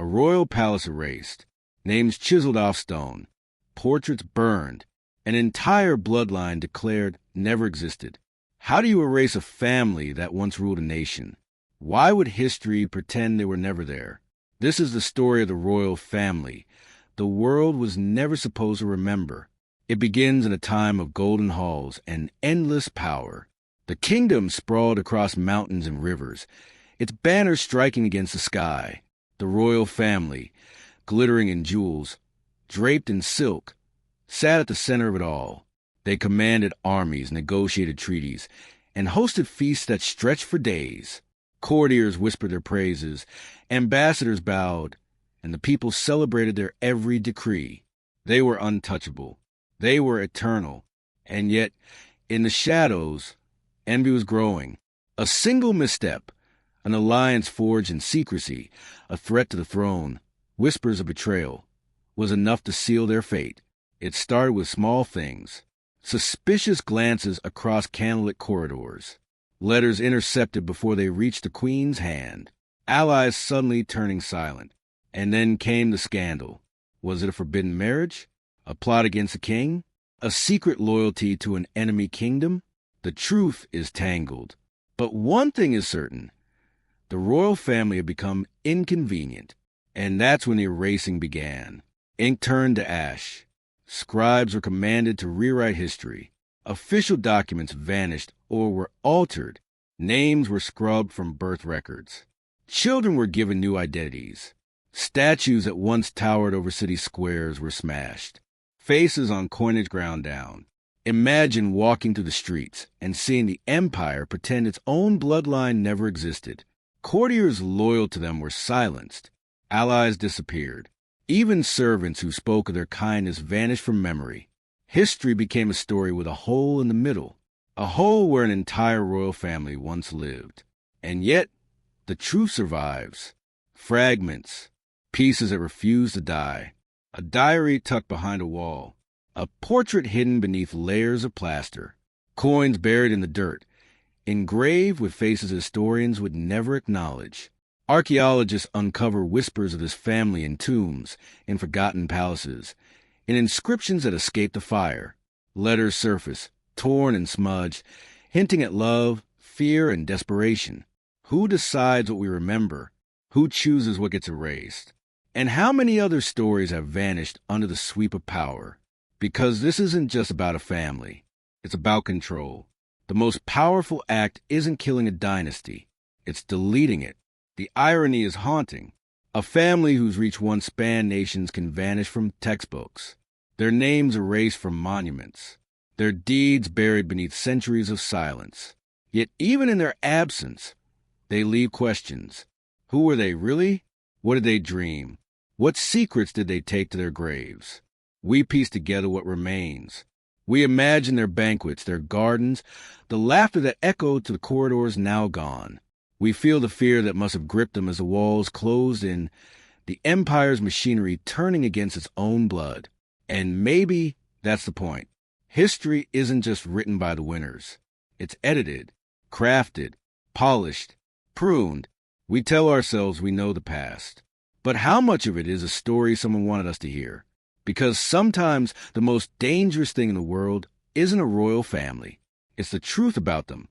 A royal palace erased, names chiseled off stone, portraits burned, an entire bloodline declared never existed. How do you erase a family that once ruled a nation? Why would history pretend they were never there? This is the story of the royal family. The world was never supposed to remember. It begins in a time of golden halls and endless power. The kingdom sprawled across mountains and rivers, its banners striking against the sky. The royal family, glittering in jewels, draped in silk, sat at the center of it all. They commanded armies, negotiated treaties, and hosted feasts that stretched for days. Courtiers whispered their praises, ambassadors bowed, and the people celebrated their every decree. They were untouchable. They were eternal. And yet, in the shadows, envy was growing. A single misstep, an alliance forged in secrecy, a threat to the throne, whispers of betrayal, was enough to seal their fate. It started with small things. Suspicious glances across candlelit corridors, letters intercepted before they reached the queen's hand, allies suddenly turning silent. And then came the scandal. Was it a forbidden marriage? A plot against the king? A secret loyalty to an enemy kingdom? The truth is tangled. But one thing is certain. The royal family had become inconvenient, and that's when the erasing began. Ink turned to ash. Scribes were commanded to rewrite history. Official documents vanished or were altered. Names were scrubbed from birth records. Children were given new identities. Statues that once towered over city squares were smashed. Faces on coinage ground down. Imagine walking through the streets and seeing the empire pretend its own bloodline never existed. Courtiers loyal to them were silenced. Allies disappeared. Even servants who spoke of their kindness vanished from memory. History became a story with a hole in the middle, a hole where an entire royal family once lived. And yet, the truth survives. Fragments, pieces that refuse to die. A diary tucked behind a wall. A portrait hidden beneath layers of plaster. Coins buried in the dirt. Engraved with faces historians would never acknowledge. Archaeologists uncover whispers of this family in tombs, in forgotten palaces, in inscriptions that escaped the fire. Letters surface, torn and smudged, hinting at love, fear, and desperation. Who decides what we remember? Who chooses what gets erased? And how many other stories have vanished under the sweep of power? Because this isn't just about a family. It's about control. The most powerful act isn't killing a dynasty. It's deleting it. The irony is haunting. A family whose reach once spanned nations can vanish from textbooks. Their names erased from monuments. Their deeds buried beneath centuries of silence. Yet even in their absence, they leave questions. Who were they really? What did they dream? What secrets did they take to their graves? We piece together what remains. We imagine their banquets, their gardens, the laughter that echoed to the corridors now gone. We feel the fear that must have gripped them as the walls closed in, the empire's machinery turning against its own blood. And maybe that's the point. History isn't just written by the winners. It's edited, crafted, polished, pruned. We tell ourselves we know the past. But how much of it is a story someone wanted us to hear? Because sometimes the most dangerous thing in the world isn't a royal family. It's the truth about them.